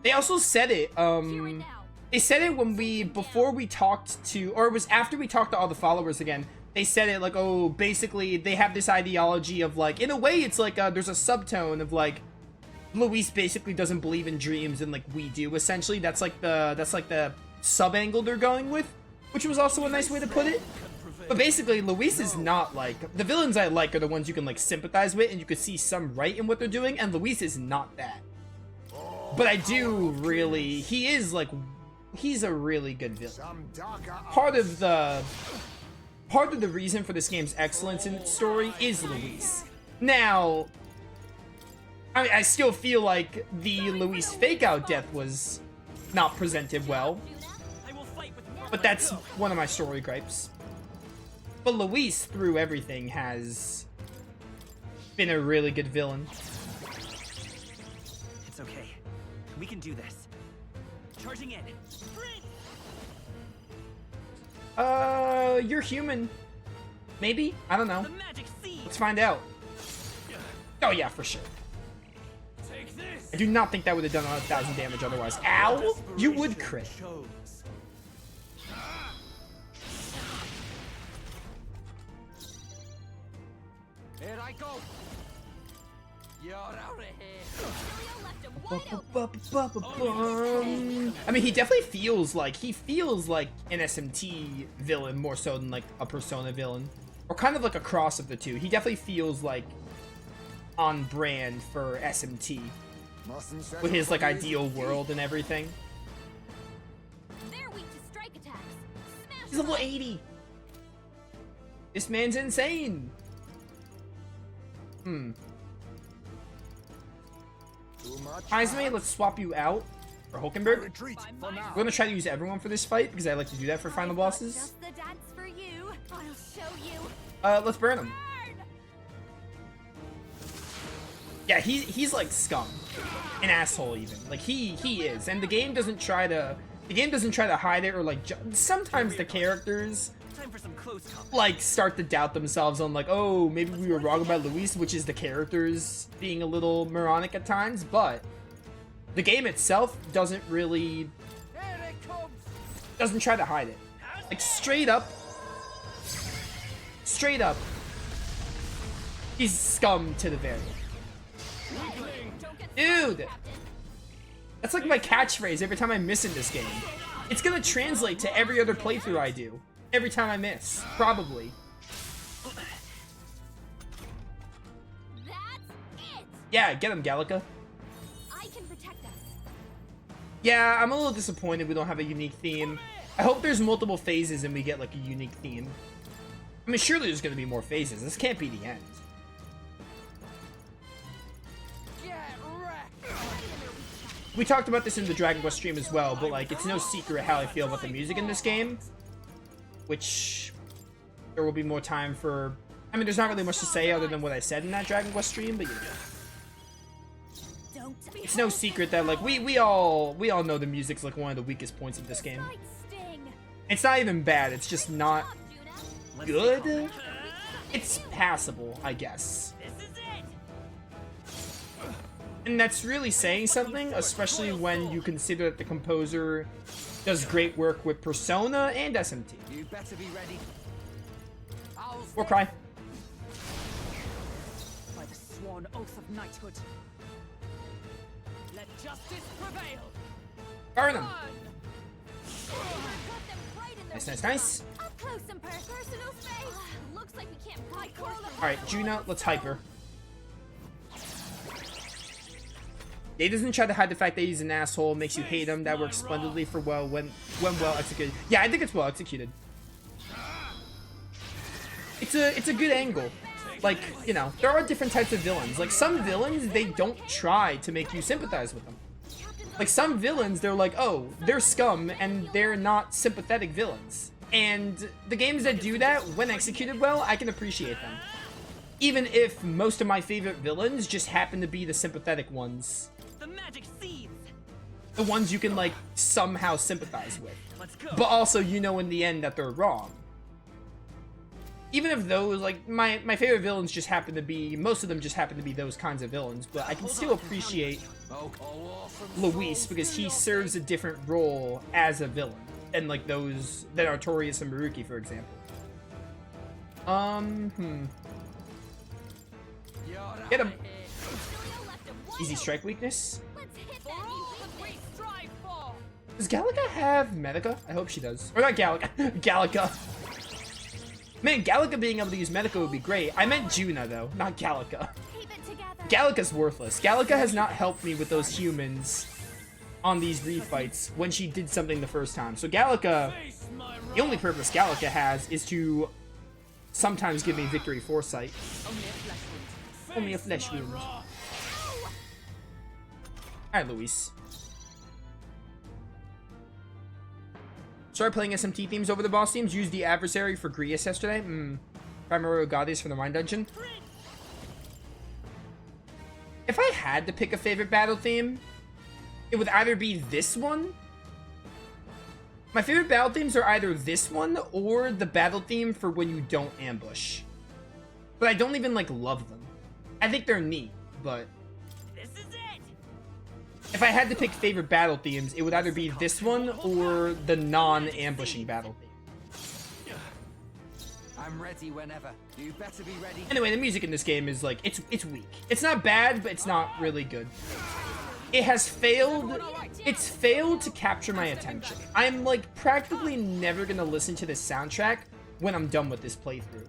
They also said it, they said it when before we talked to, or it was after we talked to all the followers again, they said it like, oh, basically they have this ideology of like, in a way it's like, there's a subtone of like, Luis basically doesn't believe in dreams and like we do, essentially. That's like the sub-angle they're going with, which was also a nice way to put it. But basically, Luis is not like, the villains I like are the ones you can like sympathize with and you can see some right in what they're doing, and Luis is not that. But I do really, he's a really good villain. Part of the reason for this game's excellence in its story is Luis. Now, I still feel like the Luis fake-out death was not presented well, but that's one of my story gripes. But Luis, through everything, has been a really good villain. It's okay. We can do this. Charging in. You're human. Maybe? I don't know. Let's find out. Oh yeah, for sure. I do not think that would have done 1,000 damage otherwise. Ow! You would crit. Here I go. You're out of here. I mean, he definitely feels like an SMT villain more so than like a Persona villain, or kind of like a cross of the two. He definitely feels like on brand for SMT with his like ideal world and everything. He's level 80. This man's insane. Heisman, let's swap you out for Hulkenberg. We're gonna try to use everyone for this fight because I like to do that for final bosses. Let's burn him. Yeah, he's like scum, an asshole even. Like he is, and the game doesn't try to hide it or like. Sometimes the characters like start to doubt themselves on like, oh, maybe we were wrong about Luis, which is the characters being a little moronic at times, but the game itself doesn't try to hide it. Like straight up, he's scum to the very end. Dude, that's like my catchphrase every time I miss in this game. It's gonna translate to every other playthrough I do. Every time I miss, probably. Yeah, get him, Gallica. Yeah, I'm a little disappointed we don't have a unique theme. I hope there's multiple phases and we get like a unique theme. I mean, surely there's gonna be more phases. This can't be the end. We talked about this in the Dragon Quest stream as well, but like, it's no secret how I feel about the music in this game. Which there will be more time for. I mean, there's not really much to say other than what I said in that Dragon Quest stream, but you know, it's no secret that like we all know the music's like one of the weakest points of this game. It's not even bad; it's just not good. It's passable, I guess. And that's really saying something, especially when you consider that the composer does great work with Persona and SMT. You better be ready. Or cry. By the sworn oath of knighthood. Let justice prevail. Burn him. Nice. Alright, Juna, let's hype her. He doesn't try to hide the fact that he's an asshole, makes you hate him. That works splendidly for when well executed. Yeah, I think it's well executed. It's a good angle. Like, you know, there are different types of villains. Like some villains, they don't try to make you sympathize with them. Like some villains, they're like, oh, they're scum and they're not sympathetic villains. And the games that do that, when executed well, I can appreciate them. Even if most of my favorite villains just happen to be the sympathetic ones. The ones you can, like, somehow sympathize with. But also, you know in the end that they're wrong. Even if those, like, my favorite villains just happen to be, most of them just happen to be those kinds of villains, but I can still appreciate Luis because he serves a different role as a villain than like those than Artorias and Maruki, for example. Get him. Easy strike weakness. Does Gallica have Medica? I hope she does. Or not Gallica. Gallica. Man, Gallica being able to use Medica would be great. I meant Juna, though, not Gallica. Gallica's worthless. Gallica has not helped me with those humans on these refights when she did something the first time. So Gallica, the only purpose Gallica has is to sometimes give me victory foresight. Only a flesh wound. Alright, Luis. Started playing SMT themes over the boss themes. Used the adversary for Grius yesterday. Primary Goddess from the Mine Dungeon. If I had to pick a favorite battle theme, it would either be this one. My favorite battle themes are either this one or the battle theme for when you don't ambush. But I don't even, like, love them. I think they're neat, but... If I had to pick favorite battle themes, it would either be this one or the non-ambushing battle theme. I'm ready whenever. You better be ready. Anyway, the music in this game is like it's weak. It's not bad, but it's not really good. It has failed. It's failed to capture my attention. I'm like practically never gonna listen to this soundtrack when I'm done with this playthrough.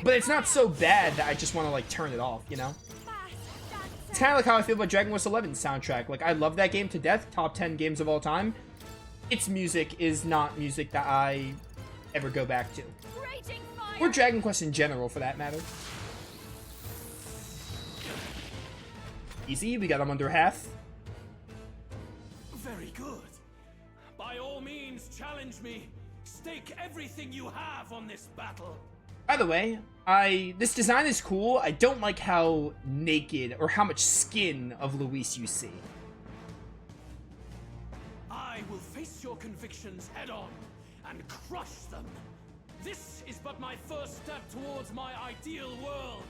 But it's not so bad that I just want to like turn it off, you know? It's kind of like how I feel about Dragon Quest XI's soundtrack. Like, I love that game to death. Top 10 games of all time. Its music is not music that I ever go back to. Or Dragon Quest in general, for that matter. Easy, we got him under half. Very good. By all means, challenge me. Stake everything you have on this battle. By the way, this design is cool. I don't like how naked or how much skin of Luis you see. I will face your convictions head on and crush them. This is but my first step towards my ideal world.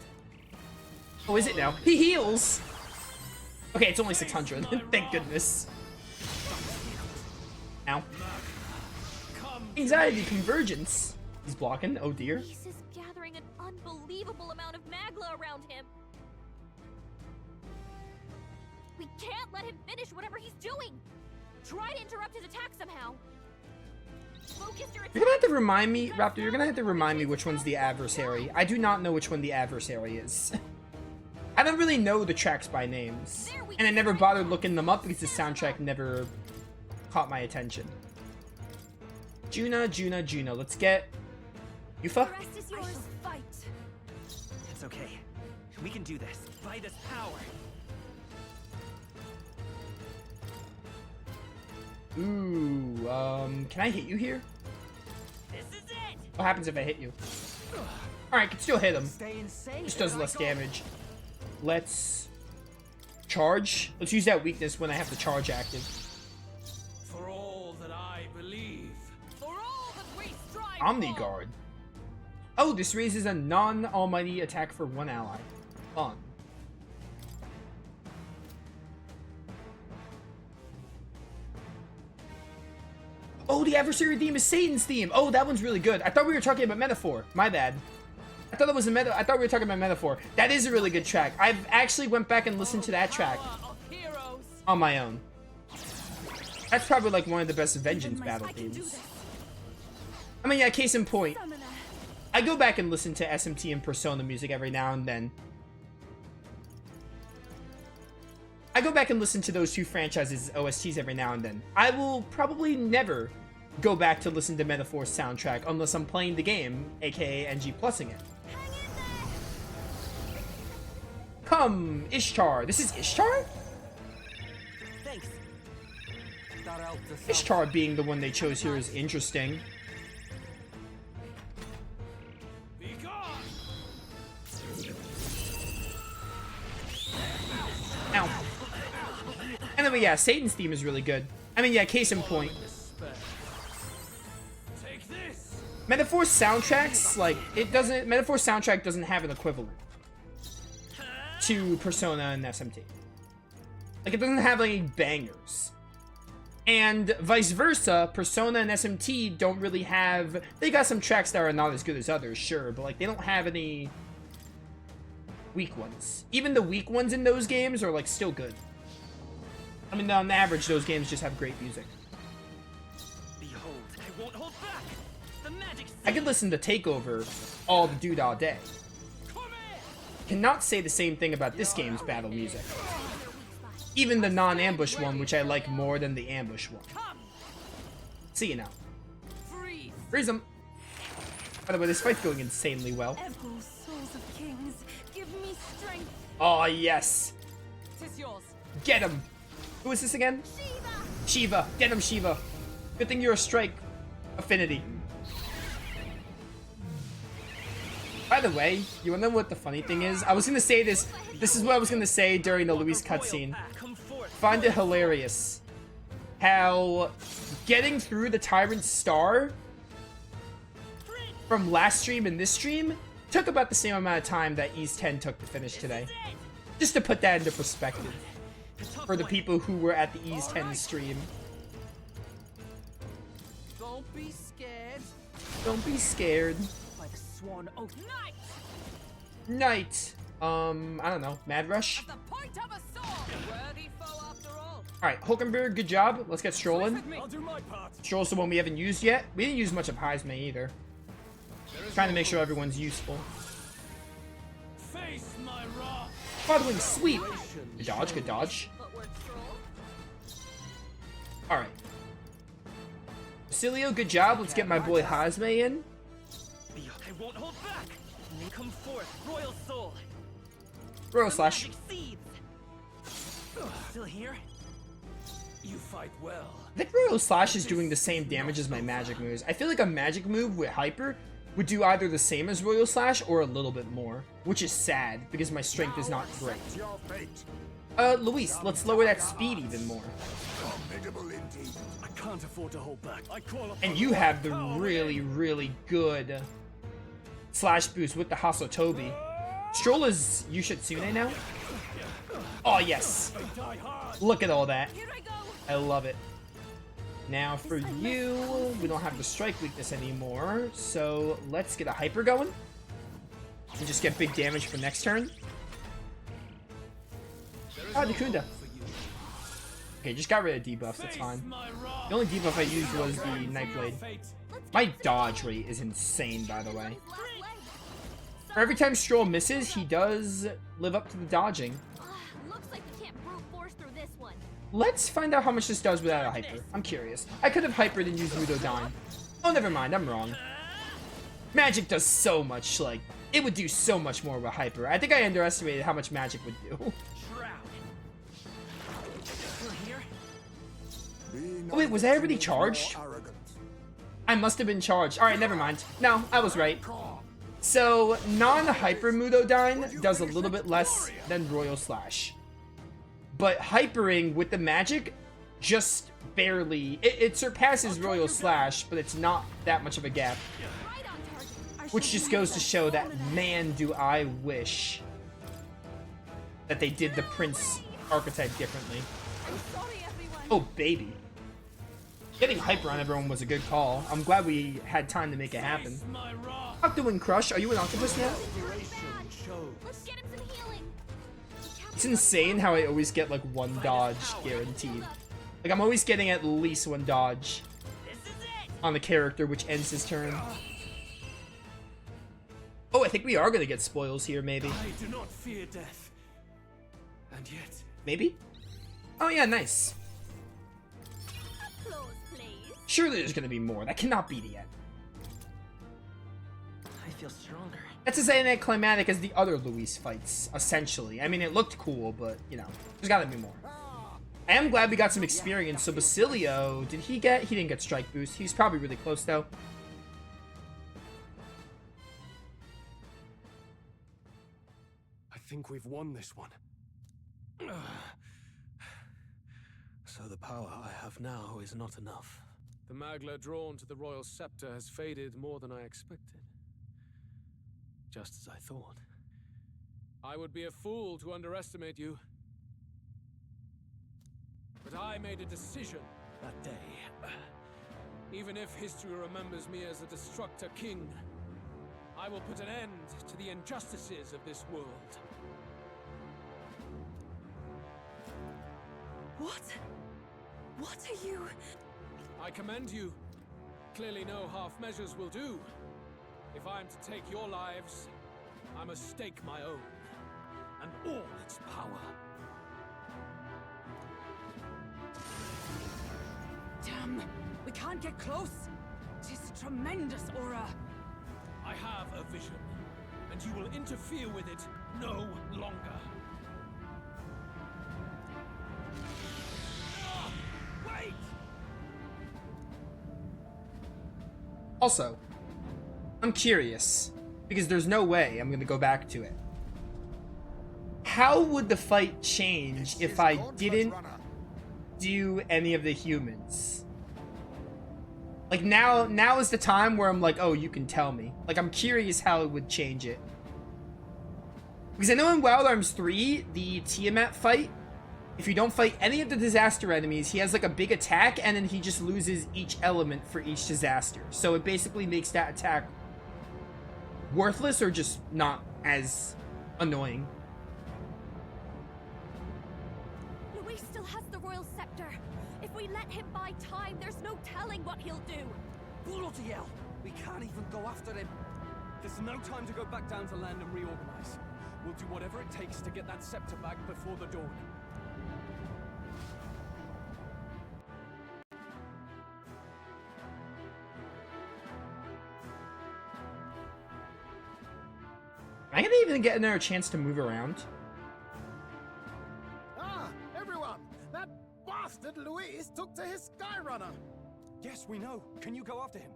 Oh, is it now? He heals! Okay, it's only 600. Thank goodness. Ow. Anxiety convergence. He's blocking. Oh dear. He's gathering an unbelievable amount of magla around him. We can't let him finish whatever he's doing. Try to interrupt his attack somehow. Focus your attack. You're gonna have to remind me, Raptor, you're gonna have to remind me which one's the adversary. I do not know which one the adversary is. I don't really know the tracks by names. And I never bothered looking them up because the soundtrack never caught my attention. Juna. Let's get Yufa. The rest is yours. Fight. It's okay. We can do this. By this power. Ooh, can I hit you here? This is it. What happens if I hit you? Alright, can still hit him. Stay insane. Just does less damage. Let's charge. Let's use that weakness when I have the charge active. For all that I believe. For all that we strive Omni for. Guard. Oh, this raises a non-almighty attack for one ally. Fun. Oh, the adversary theme is Satan's theme. Oh, that one's really good. I thought we were talking about Metaphor. My bad. I thought it was I thought we were talking about Metaphor. That is a really good track. I've actually went back and listened to that track Of heroes. on my own. That's probably like one of the best Vengeance battle themes. I mean, yeah, case in point. I go back and listen to SMT and Persona music every now and then. I go back and listen to those two franchises' OSTs every now and then. I will probably never go back to listen to Metaphor's soundtrack unless I'm playing the game, aka NG+ing it. Come, Ishtar. This is Ishtar? Thanks. That helped us out. Ishtar being the one they chose here is interesting. Be gone. Ow. Anyway, yeah, Satan's theme is really good. I mean, yeah, case in point. Take this. Metaphor's soundtracks, like, Metaphor's soundtrack doesn't have an equivalent. to Persona and SMT. Like, it doesn't have any bangers. And vice versa, Persona and SMT don't really have... They got some tracks that are not as good as others, sure, but, like, they don't have any weak ones. Even the weak ones in those games are, like, still good. I mean, on average, those games just have great music. Behold, I won't hold back. The magic I could listen to Takeover all the dude all day. Cannot say the same thing about this game's battle music. Even the non-ambush one, which I like more than the ambush one. See you now. Freeze him. By the way, this fight's going insanely well. Souls of kings, give me strength. Oh, yes. Tis yours. Get him. Who is this again? Shiva. Get him, Shiva. Good thing you're a strike affinity. By the way, you wanna know what the funny thing is? I was gonna say this. This is what I was gonna say during the Luis cutscene. Find it hilarious how getting through the Tyrant's Star from last stream and this stream took about the same amount of time that East 10 took to finish today. Just to put that into perspective for the people who were at the East 10 stream. Don't be scared. Don't be scared. By the sworn oath. Knight! Knight. I don't know. Mad Rush? At the point of a sword. Worthy foe after all. Alright, Hulkenberg, good job. Let's get Strollin. I'll do my part. Stroll's the one we haven't used yet. We didn't use much of Heisman either. Trying to make sure everyone's useful. Face my wrath. Following sweep. Good dodge, good dodge. Footwork troll. Alright. Basilio, good job. Let's get my boy Hazme in. I won't hold back. Come forth, royal soul. Royal Slash. Magic seeds. Still here? You fight well. I think Royal Slash is doing the same damage as my magic moves. I feel like a magic move with Hyper would do either the same as Royal Slash or a little bit more, which is sad because my strength is not great. Luis, let's lower that speed even more. I can't afford to hold back. I call upon And you have the really, really good slash boost with the Hasotobi. Stroll is Yushitsune now? Oh, yes. die hard. Look at all that. Here I go. I love it. Now for you, we don't have the strike weakness anymore, so let's get a hyper going. And just get big damage for next turn. Ah, Nakunda. Okay, just got rid of debuffs, that's fine. The only debuff I used was the Nightblade. My dodge rate is insane, by the way. Last leg. For every time Stroll misses, he does live up to the dodging. Looks like we can't brute force through this one. Let's find out how much this does without a hyper. I'm curious. I could have hypered and used Mudodyne. Oh, never mind, I'm wrong. Magic does so much, like, it would do so much more with hyper. I think I underestimated how much magic would do. Shroud. Still here? Oh, wait, was I already charged? I must have been charged. Alright, never mind. No, I was right. So, non-hyper Mudodyne does a little bit less than Royal Slash. But hypering with the magic just barely... It surpasses Royal Slash, but it's not that much of a gap. Right on target. Which just goes to show that, man, do I wish that they did the Prince archetype differently. I'm sorry, everyone. Oh, baby. Getting hyper on everyone was a good call. I'm glad we had time to make it happen. My wrath. Not doing Crush. Are you an octopus now? Let's get him some healing. It's insane how I always get like one dodge guaranteed. Like I'm always getting at least one dodge This is it. on the character, which ends his turn. Oh, I think we are gonna get spoils here, maybe. I do not fear death. And yet, Maybe? Oh yeah, nice. Applause, please. Surely there's gonna be more. That cannot be the end. I feel stronger. That's as anticlimactic as the other Luis fights, essentially. I mean, it looked cool, but, you know, there's gotta be more. I am glad we got some experience. So Basilio, did he get... He didn't get strike boost. He's probably really close, though. I think we've won this one. So the power I have now is not enough. The Magla drawn to the royal scepter has faded more than I expected. Just as I thought. I would be a fool to underestimate you. But I made a decision that day. Even if history remembers me as a destructor king, I will put an end to the injustices of this world. What? What are you? I commend you. Clearly no half measures will do. If I am to take your lives, I must stake my own, and all its power. Damn, we can't get close. Tis a tremendous aura. I have a vision, and you will interfere with it no longer. Wait! Also, I'm curious, because there's no way I'm gonna go back to it. How would the fight change if I didn't do any of the humans? Like, now is the time where I'm like, oh, you can tell me. Like, I'm curious how it would change it. Because I know in Wild Arms 3, the Tiamat fight, if you don't fight any of the disaster enemies, he has like a big attack, and then he just loses each element for each disaster. So it basically makes that attack worthless or just not as annoying. Luis still has the royal scepter. If we let him buy time, there's no telling what he'll do. Bloody hell! We can't even go after him. There's no time to go back down to land and reorganize. We'll do whatever it takes to get that scepter back before the dawn. Am I gonna even get another chance to move around? Ah, everyone! That bastard Luis took to his Skyrunner! Yes, we know. Can you go after him?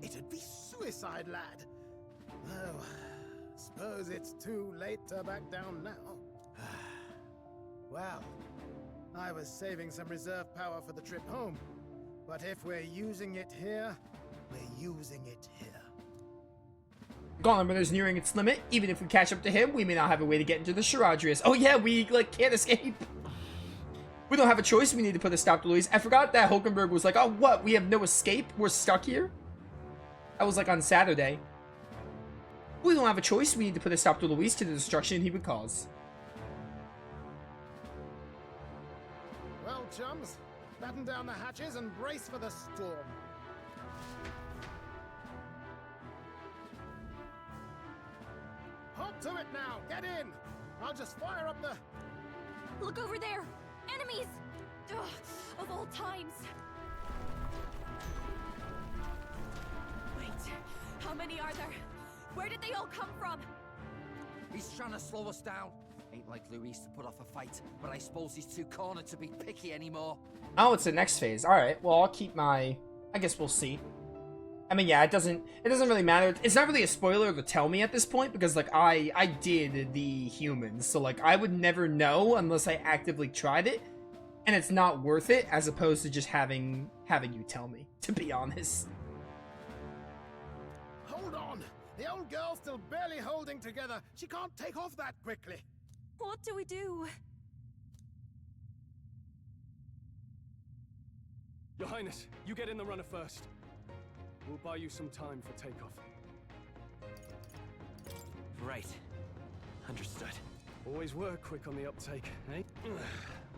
It'd be suicide, lad. Oh, suppose it's too late to back down now. Well, I was saving some reserve power for the trip home. But if we're using it here, we're using it here. Gauntlet is nearing its limit. Even if we catch up to him, we may not have a way to get into the Charadrius. Oh yeah, we like can't escape. We don't have a choice. We need to put a stop to Luis. I forgot that Hulkenberg was like, oh what? We have no escape? We're stuck here? That was like on Saturday. We don't have a choice. We need to put a stop to Luis to the destruction he would cause. Well, chums, batten down the hatches and brace for the storm. Hop to it now! Get in! I'll just fire up the... Look over there! Enemies! Ugh, of all times! Wait, how many are there? Where did they all come from? He's trying to slow us down. Ain't like Luis to put off a fight, but I suppose he's too cornered to be picky anymore. Oh, it's the next phase. Alright, well, I'll keep my... I guess we'll see. I mean, yeah, it doesn't really matter. It's not really a spoiler to tell me at this point, because, like, I did the humans, so, like, I would never know unless I actively tried it, and it's not worth it, as opposed to just having you tell me, to be honest. Hold on! The old girl's still barely holding together. She can't take off that quickly. What do we do? Your Highness, you get in the runner first. We'll buy you some time for takeoff. Right. Understood. Always were quick on the uptake, eh?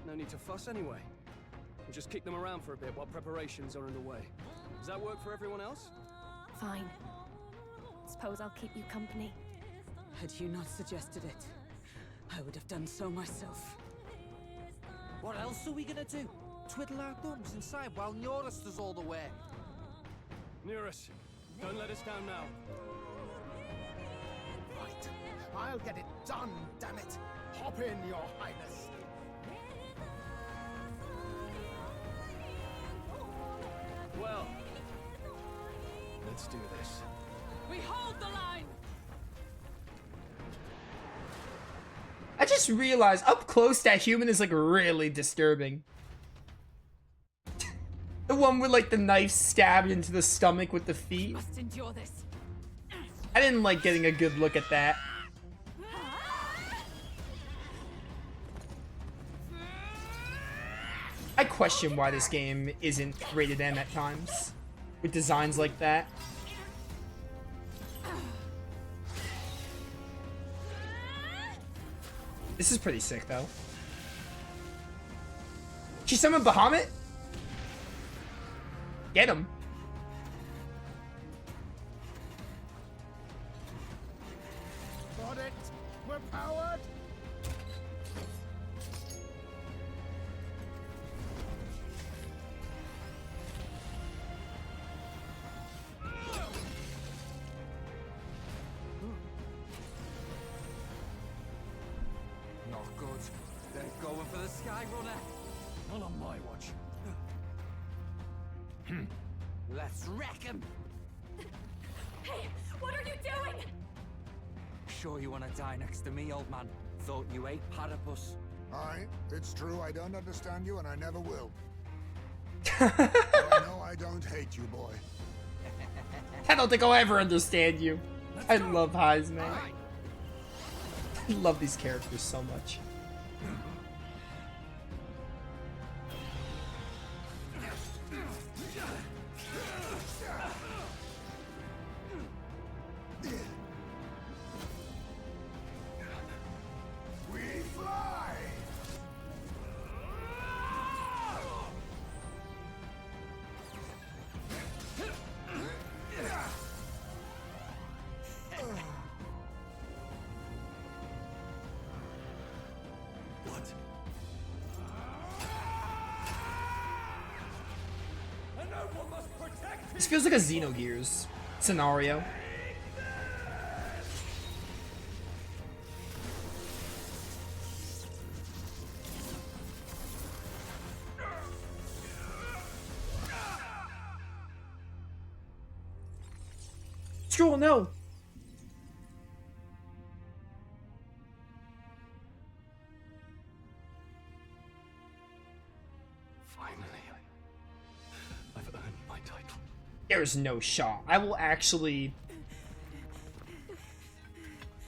No need to fuss anyway. We'll just kick them around for a bit while preparations are underway. Does that work for everyone else? Fine. Suppose I'll keep you company. Had you not suggested it, I would have done so myself. What else are we gonna do? Twiddle our thumbs inside while Norris does all the work. Nearest, don't let us down now. Right. I'll get it done, damn it. Hop in, Your Highness. Well, let's do this. We hold the line! I just realized up close that human is, like, really disturbing. The one with, like, the knife stabbed into the stomach with the feet. Must endure this. I didn't like getting a good look at that. I question why this game isn't rated M at times with designs like that. This is pretty sick though. She summoned Bahamut? Get him. Got it. We're powered. Not good. They're going for the Sky Runner. Not on my watch. Let's wreck him. Hey, what are you doing? Sure you want to die next to me, old man? Thought you ate platypus. Aye, it's true I don't understand you and I never will. I know I don't hate you, boy. I don't think I'll ever understand you. I love Heisman. Aye. I love these characters so much. We fly! What? And no one must protect This feels like a Xenogears scenario. Stroll, no. Finally. I've earned my title. There's no shot. I will actually...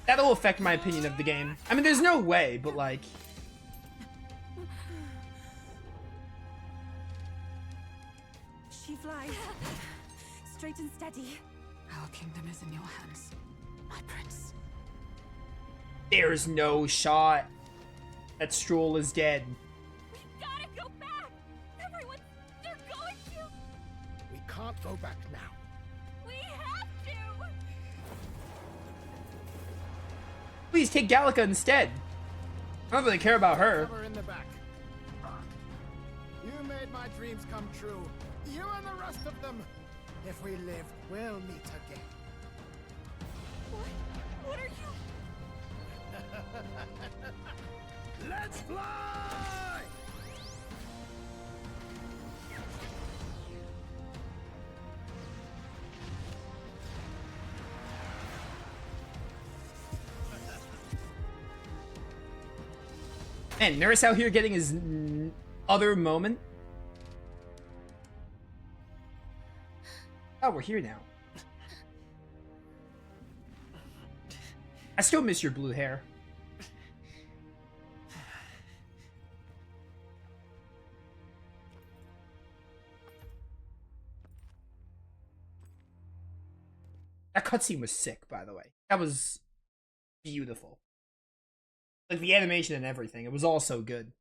That'll affect my opinion of the game. I mean, there's no way, but like... She flies. Straight and steady. Our kingdom is in your hands, my prince. There's no shot that Stroll is dead. We gotta go back! Everyone, they're going to! We can't go back now. We have to! Please take Gallica instead. I don't really care about her. Cover in the back. You made my dreams come true. You and the rest of them. If we live, we'll meet again. What are you... Let's fly! Man, Nurse out here getting his other moment. Oh, we're here now. I still miss your blue hair. That cutscene was sick, by the way. That was beautiful. Like the animation and everything. It was all so good.